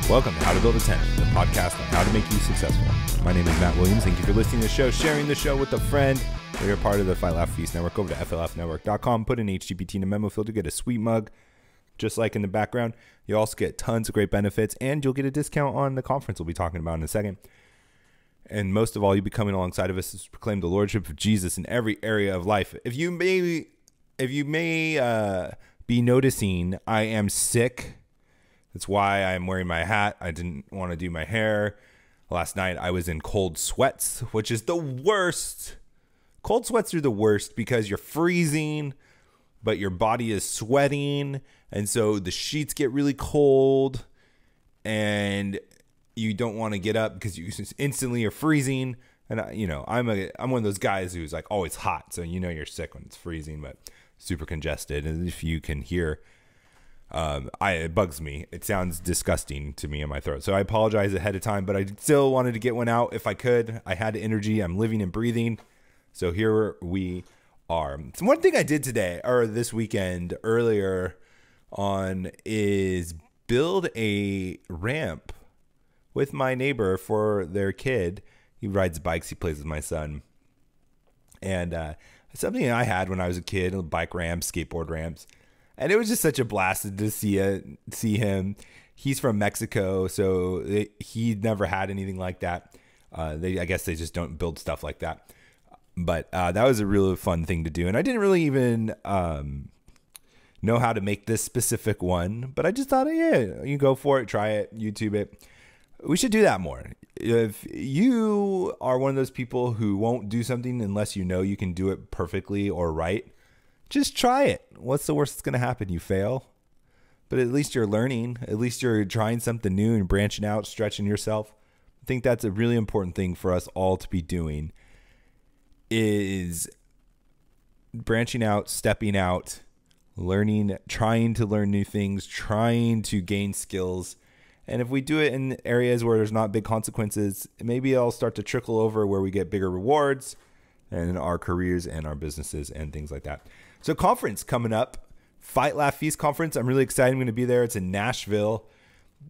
Welcome to How to Build a Tent, the podcast on how to make you successful. My name is Matt Williams. Thank you for listening to the show, sharing the show with a friend. If you're part of the Fight Laugh Feast Network, over to flfnetwork.com. Put in HGPT in the memo field to get a sweet mug, just like in the background. You also get tons of great benefits, and you'll get a discount on the conference we'll be talking about in a second. And most of all, you'll be coming alongside of us to proclaim the lordship of Jesus in every area of life. If you may be noticing, I am sick. That's why I'm wearing my hat. I didn't want to do my hair. Last night I was in cold sweats, which is the worst. Cold sweats are the worst because you're freezing, but your body is sweating. And so the sheets get really cold and you don't want to get up because you instantly are freezing. And I'm one of those guys who's like always hot. So you're sick when it's freezing, but super congested. And if you can hear, it bugs me. It sounds disgusting to me in my throat. So I apologize ahead of time, but I still wanted to get one out if I could. I had energy. I'm living and breathing. So here we are. So one thing I did today or this weekend earlier on is build a ramp with my neighbor for their kid. He rides bikes. He plays with my son. And something I had when I was a kid, bike ramps, skateboard ramps. And it was just such a blast to see him. He's from Mexico, so he never had anything like that. I guess they just don't build stuff like that. But that was a really fun thing to do. And I didn't really even know how to make this specific one. But I just thought, yeah, you go for it, try it, YouTube it. We should do that more. If you are one of those people who won't do something unless you know you can do it perfectly or right, just try it. What's the worst that's going to happen? You fail. But at least you're learning. At least you're trying something new and branching out, stretching yourself. I think that's a really important thing for us all to be doing, is branching out, stepping out, learning, trying to learn new things, trying to gain skills. And if we do it in areas where there's not big consequences, maybe it'll start to trickle over where we get bigger rewards in our careers and our businesses and things like that. So conference coming up, Fight Laugh Feast conference. I'm really excited. I'm going to be there. It's in Nashville.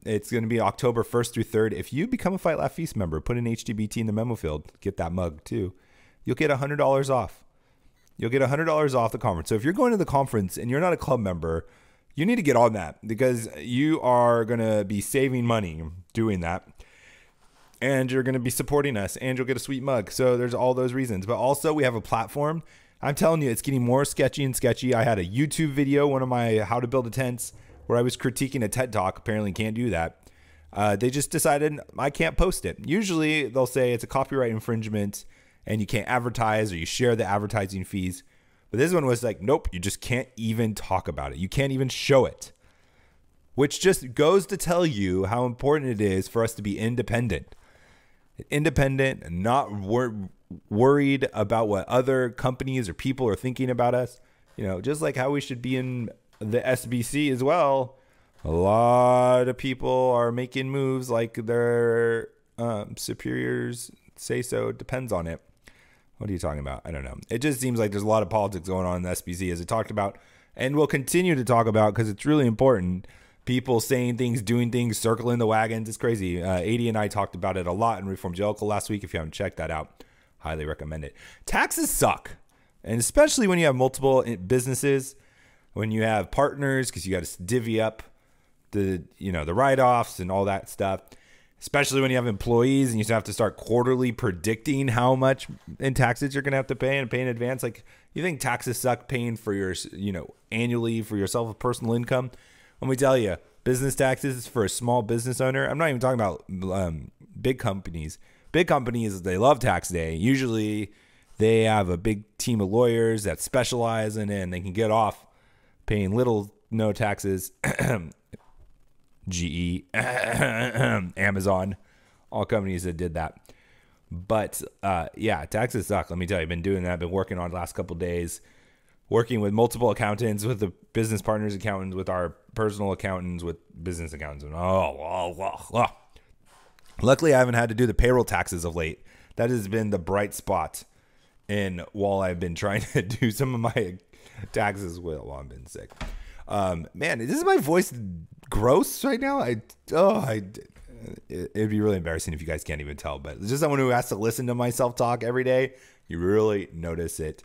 It's going to be October 1st through 3rd. If you become a Fight Laugh Feast member, put in HGBT in the memo field, get that mug too. You'll get $100 off. You'll get $100 off the conference. So if you're going to the conference and you're not a club member, you need to get on that because you are going to be saving money doing that. And you're going to be supporting us and you'll get a sweet mug. So there's all those reasons. But also we have a platform. I'm telling you, it's getting more sketchy and sketchy. I had a YouTube video, one of my how to build a tent, where I was critiquing a TED Talk. Apparently can't do that. They just decided I can't post it. Usually they'll say it's a copyright infringement and you can't advertise or you share the advertising fees. But this one was like, nope, you just can't even talk about it. You can't even show it, which just goes to tell you how important it is for us to be independent and not worried about what other companies or people are thinking about us. Just like how we should be in the SBC as well. A lot of people are making moves like their superiors say so. It depends on it. What are you talking about? I don't know. It just seems like there's a lot of politics going on in the SBC, as I talked about, and we'll continue to talk about because it's really important. People saying things, doing things, circling the wagons. It's crazy. AD and I talked about it a lot in Reform Jellicle last week. If you haven't checked that out, highly recommend it. Taxes suck. And especially when you have multiple businesses, when you have partners, because you got to divvy up the write-offs and all that stuff. Especially when you have employees and you have to start quarterly predicting how much in taxes you're going to have to pay and pay in advance. Like, you think taxes suck paying for your, annually for yourself with personal income? Let me tell you, business taxes for a small business owner. I'm not even talking about big companies. Big companies, they love tax day. Usually they have a big team of lawyers that specialize in it and they can get off paying no taxes. GE, Amazon, all companies that did that. But yeah, taxes suck. Let me tell you, I've been doing that. I've been working on it the last couple of days, working with multiple accountants, with the business partners accountants, with our personal accountants, with business accountants. And luckily, I haven't had to do the payroll taxes of late. That has been the bright spot while I've been trying to do some of my taxes while I've been sick. Man, is my voice gross right now? It'd be really embarrassing if you guys can't even tell, but just someone who has to listen to myself talk every day, you really notice it.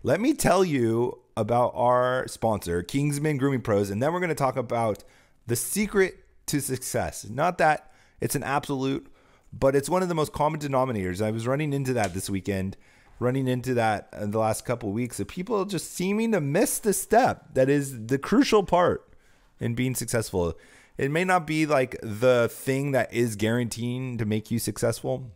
Let me tell you about our sponsor, Kingsman Grooming Pros, and then we're going to talk about the secret to success. Not that it's an absolute, but it's one of the most common denominators. I was running into that this weekend, running into that in the last couple of weeks of people just seeming to miss the step that is the crucial part in being successful. It may not be like the thing that is guaranteeing to make you successful,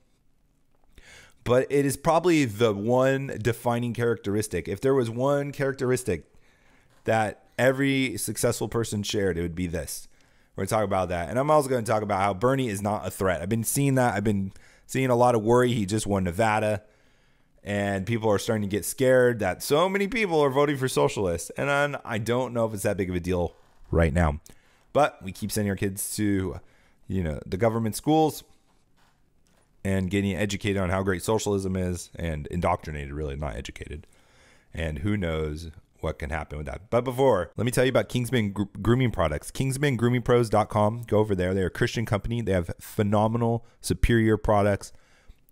but it is probably the one defining characteristic. If there was one characteristic that every successful person shared, it would be this. We're going to talk about that. And I'm also going to talk about how Bernie is not a threat. I've been seeing that. I've been seeing a lot of worry. He just won Nevada, and people are starting to get scared that so many people are voting for socialists. And I don't know if it's that big of a deal right now. But we keep sending our kids to, the government schools and getting educated on how great socialism is, and indoctrinated, really, not educated. And who knows what can happen with that. But before, let me tell you about Kingsman Grooming Products. KingsmanGroomingPros.com. Go over there. They're a Christian company. They have phenomenal, superior products.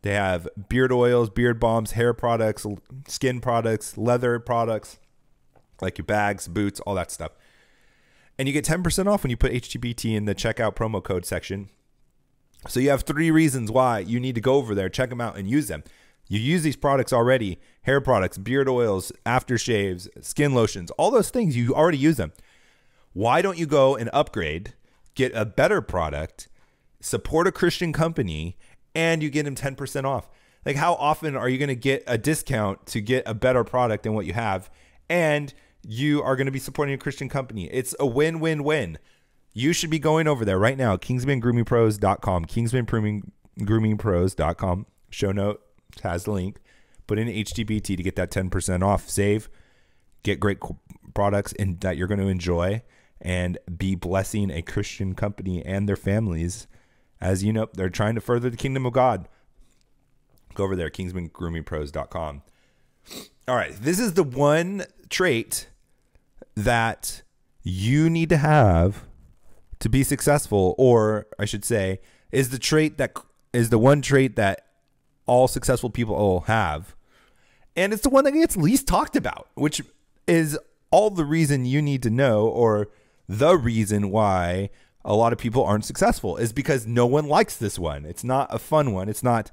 They have beard oils, beard balms, hair products, skin products, leather products, like your bags, boots, all that stuff. And you get 10% off when you put HTBT in the checkout promo code section. So you have 3 reasons why you need to go over there, check them out, and use them. You use these products already: hair products, beard oils, aftershaves, skin lotions, all those things. You already use them. Why don't you go and upgrade, get a better product, support a Christian company, and you get them 10% off? Like, how often are you going to get a discount to get a better product than what you have? And you are going to be supporting a Christian company. It's a win-win-win. You should be going over there right now, KingsmanGroomingPros.com, KingsmanGroomingPros.com. Show note has the link. Put in HTBT to get that 10% off. Save, get great products and that you're going to enjoy, and be blessing a Christian company and their families as they're trying to further the kingdom of God. Go over there, KingsmanGroomingPros.com. All right, this is the one trait that you need to have to be successful, or I should say, is the one trait that all successful people all have. And it's the one that gets least talked about, which is all the reason you need to know, or the reason why a lot of people aren't successful, is because no one likes this one. It's not a fun one. It's not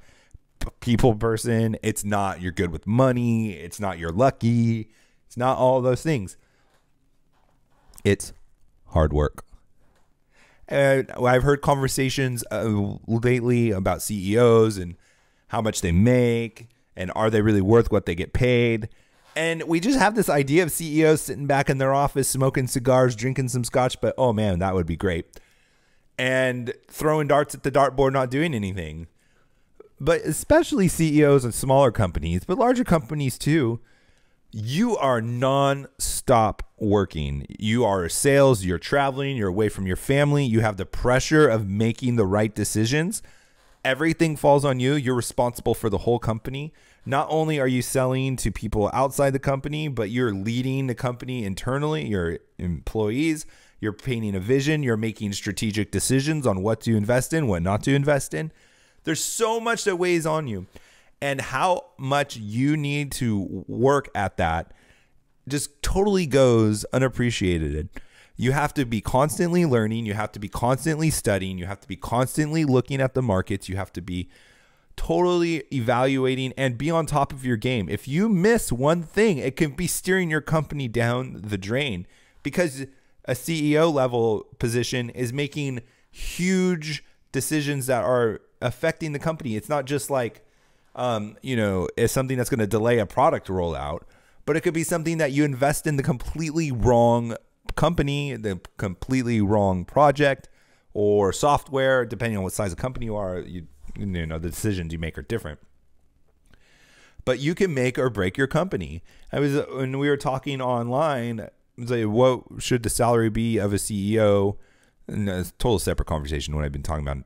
people person. It's not you're good with money. It's not you're lucky. It's not all those things. It's hard work. And I've heard conversations lately about CEOs and how much they make, and are they really worth what they get paid? And we just have this idea of CEOs sitting back in their office, smoking cigars, drinking some scotch, but oh man, that would be great. And throwing darts at the dartboard, not doing anything. But especially CEOs of smaller companies, but larger companies too, you are non-stop working. You are sales, you're traveling, you're away from your family. You have the pressure of making the right decisions. Everything falls on you. You're responsible for the whole company. Not only are you selling to people outside the company, but you're leading the company internally, your employees. You're painting a vision. You're making strategic decisions on what to invest in, what not to invest in. There's so much that weighs on you. And how much you need to work at that just totally goes unappreciated. You have to be constantly learning. You have to be constantly studying. You have to be constantly looking at the markets. You have to be totally evaluating and be on top of your game. If you miss one thing, it can be steering your company down the drain, because a CEO level position is making huge decisions that are affecting the company. It's not just like, it's something that's going to delay a product rollout, but it could be something that you invest in the completely wrong company, the completely wrong project or software, depending on what size of company you are. The decisions you make are different, but you can make or break your company. When we were talking online, I was like, what should the salary be of a CEO? And it's a total separate conversation what I've been talking about.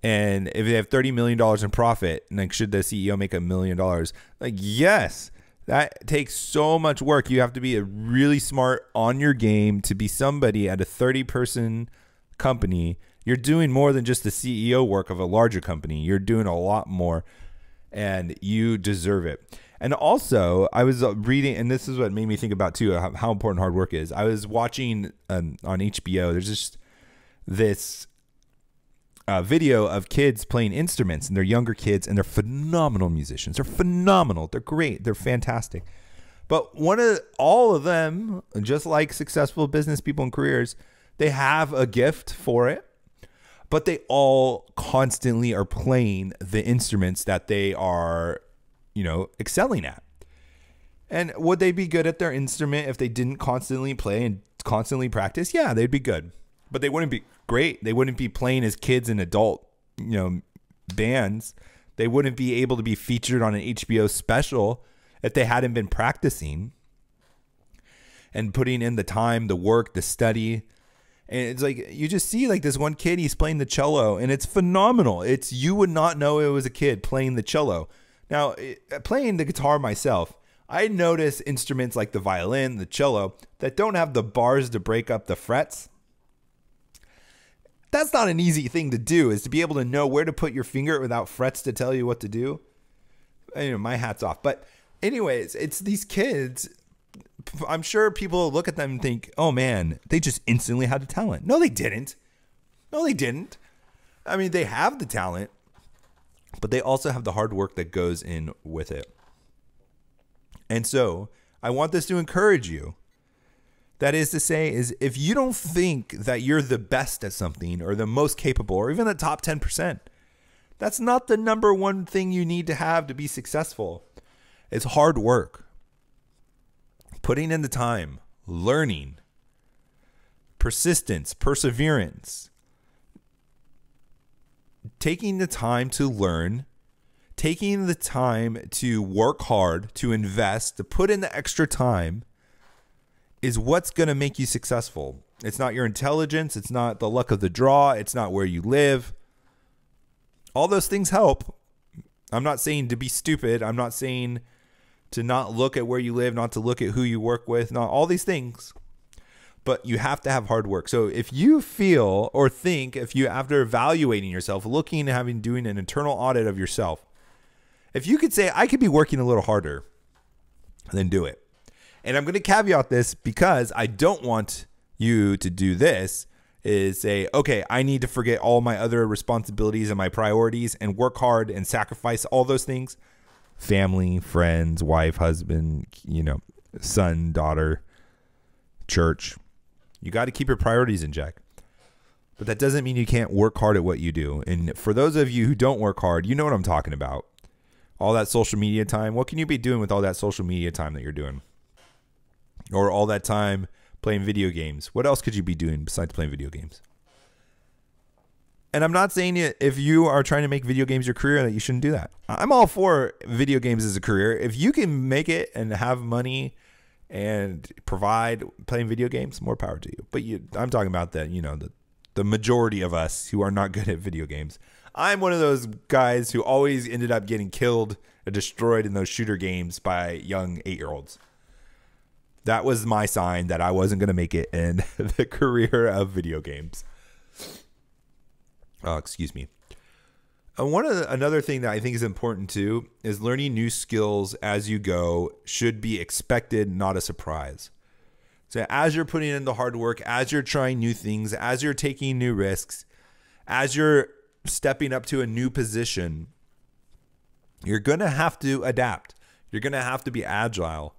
And if they have $30 million in profit, like, should the CEO make $1 million? Like, yes, That takes so much work. You have to be a really smart on your game to be somebody at a 30-person company. You're doing more than just the CEO work of a larger company. You're doing a lot more, and you deserve it. And also, I was reading, and this is what made me think about, too, how important hard work is. I was watching on HBO. There's just this video of kids playing instruments, and they're younger kids, and they're phenomenal musicians. They're phenomenal. They're great. They're fantastic. But all of them, just like successful business people and careers, they have a gift for it, but they all constantly are playing the instruments that they are, excelling at. And would they be good at their instrument if they didn't constantly play and constantly practice? Yeah, they'd be good. But they wouldn't be great. They wouldn't be playing as kids in adult, bands. They wouldn't be able to be featured on an HBO special if they hadn't been practicing and putting in the time, the work, the study. And it's like, you just see like this one kid, he's playing the cello, and it's phenomenal. You would not know it was a kid playing the cello. Now, playing the guitar myself, I notice instruments like the violin, the cello, that don't have the bars to break up the frets. That's not an easy thing to do, is to be able to know where to put your finger without frets to tell you what to do. My hat's off. But anyways, it's these kids. I'm sure people look at them and think, oh man, they just instantly had the talent. No, they didn't. I mean, they have the talent, but they also have the hard work that goes in with it. And so I want this to encourage you. That is to say, is if you don't think that you're the best at something or the most capable or even the top 10%, that's not the number one thing you need to have to be successful. It's hard work. Putting in the time, learning, persistence, perseverance, taking the time to learn, taking the time to work hard, to invest, to put in the extra time is what's going to make you successful. It's not your intelligence. It's not the luck of the draw. It's not where you live. All those things help. I'm not saying to be stupid. I'm not saying to not look at where you live, not to look at who you work with, not all these things. But you have to have hard work. So if you feel or think, if you, after evaluating yourself, looking and doing an internal audit of yourself, if you could say, I could be working a little harder, then do it. And I'm going to caveat this because I don't want you to do this, is say, okay, I need to forget all my other responsibilities and my priorities and work hard and sacrifice all those things. Family, friends, wife, husband, son, daughter, church. You got to keep your priorities in check. But that doesn't mean you can't work hard at what you do. And for those of you who don't work hard, you know what I'm talking about. All that social media time. What can you be doing with all that social media time that you're doing? Or all that time playing video games. What else could you be doing besides playing video games? And I'm not saying if you are trying to make video games your career that you shouldn't do that. I'm all for video games as a career. If you can make it and have money and provide playing video games, more power to you. But I'm talking about the majority of us who are not good at video games. I'm one of those guys who always ended up getting killed or destroyed in those shooter games by young 8-year-olds. That was my sign that I wasn't going to make it in the career of video games. Oh, excuse me. Another thing that I think is important too is learning new skills as you go should be expected, not a surprise. So as you're putting in the hard work, as you're trying new things, as you're taking new risks, as you're stepping up to a new position, you're going to have to adapt. You're going to have to be agile.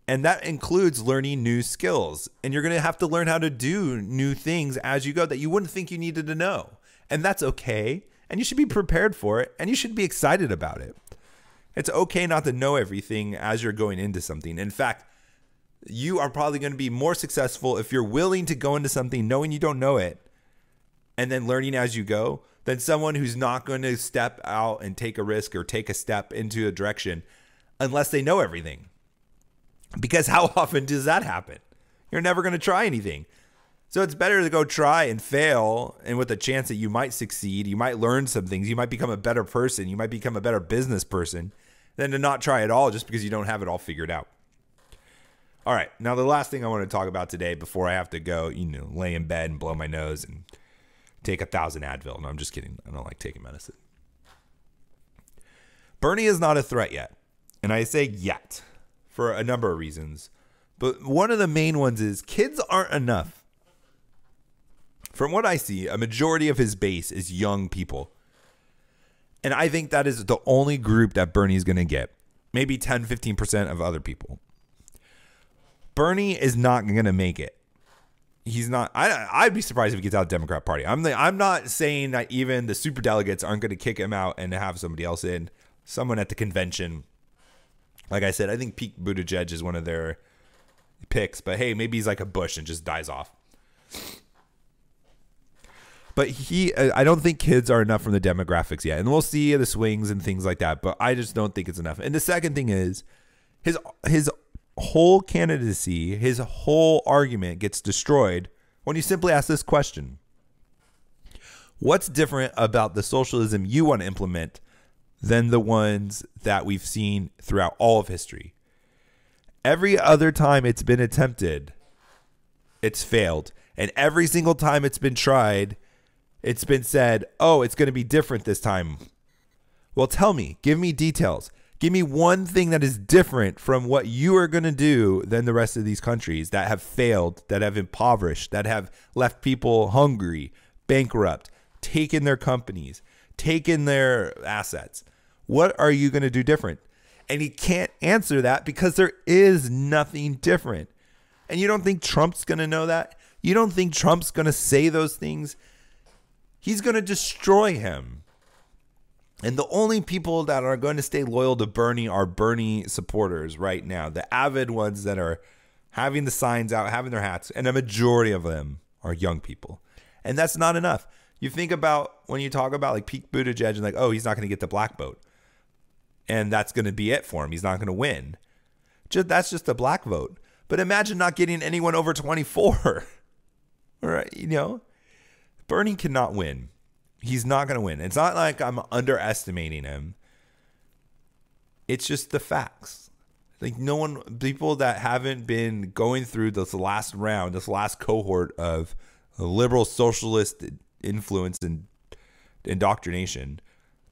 And that includes learning new skills. And you're going to have to learn how to do new things as you go that you wouldn't think you needed to know. And that's okay. And you should be prepared for it. And you should be excited about it. It's okay not to know everything as you're going into something. In fact, you are probably going to be more successful if you're willing to go into something knowing you don't know it and then learning as you go than someone who's not going to step out and take a risk or take a step into a direction unless they know everything. Because how often does that happen? You're never going to try anything. So it's better to go try and fail, and with a chance that you might succeed, you might learn some things, you might become a better person, you might become a better business person, than to not try at all just because you don't have it all figured out. All right. Now, the last thing I want to talk about today before I have to go, lay in bed and blow my nose and take 1,000 Advil. No, I'm just kidding. I don't like taking medicine. Bernie is not a threat yet. And I say yet for a number of reasons. But one of the main ones is kids aren't enough. From what I see, a majority of his base is young people. And I think that is the only group that Bernie's going to get. Maybe 10, 15% of other people. Bernie is not going to make it. He's not. I'd be surprised if he gets out of the Democrat Party. I'm not saying that even the super delegates aren't going to kick him out and have somebody else in. Someone at the convention. Like I said, I think Pete Buttigieg is one of their picks. But hey, maybe he's like a Bush and just dies off. But I don't think kids are enough from the demographics yet. And we'll see the swings and things like that. But I just don't think it's enough. And the second thing is his whole candidacy, his whole argument gets destroyed when you simply ask this question. What's different about the socialism you want to implement than the ones that we've seen throughout all of history? Every other time it's been attempted, it's failed. And every single time it's been tried, it's been said, oh, it's going to be different this time. Well, tell me, give me details. Give me one thing that is different from what you are going to do than the rest of these countries that have failed, that have impoverished, that have left people hungry, bankrupt, taken their companies, taken their assets. What are you going to do different? And he can't answer that because there is nothing different. And you don't think Trump's going to know that? You don't think Trump's going to say those things? He's going to destroy him. And the only people that are going to stay loyal to Bernie are Bernie supporters right now. The avid ones that are having the signs out, having their hats. And a majority of them are young people. And that's not enough. You think about when you talk about like Pete Buttigieg and like, oh, he's not going to get the black vote. And that's going to be it for him. He's not going to win. That's just a black vote. But imagine not getting anyone over 24. Right? Bernie cannot win. He's not going to win. It's not like I'm underestimating him. It's just the facts. Like people that haven't been going through this last round, this last cohort of liberal socialist influence and indoctrination,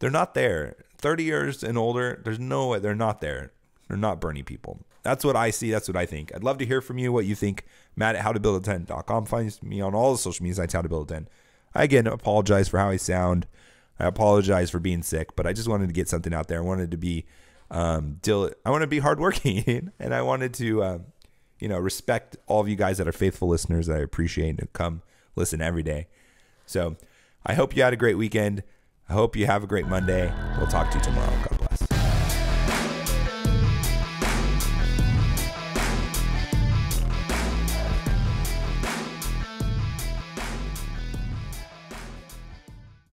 they're not there. 30 years and older, there's no way they're not there. They're not Bernie people. That's what I see. That's what I think. I'd love to hear from you what you think. Matt at howtobuilda10.com. Find me on all the social media sites, howtobuilda10. I, again, apologize for how I sound. I apologize for being sick, but I just wanted to get something out there. I wanted to be I want to be hardworking, and I wanted to respect all of you guys that are faithful listeners that I appreciate and come listen every day. So I hope you had a great weekend. I hope you have a great Monday. We'll talk to you tomorrow. God bless.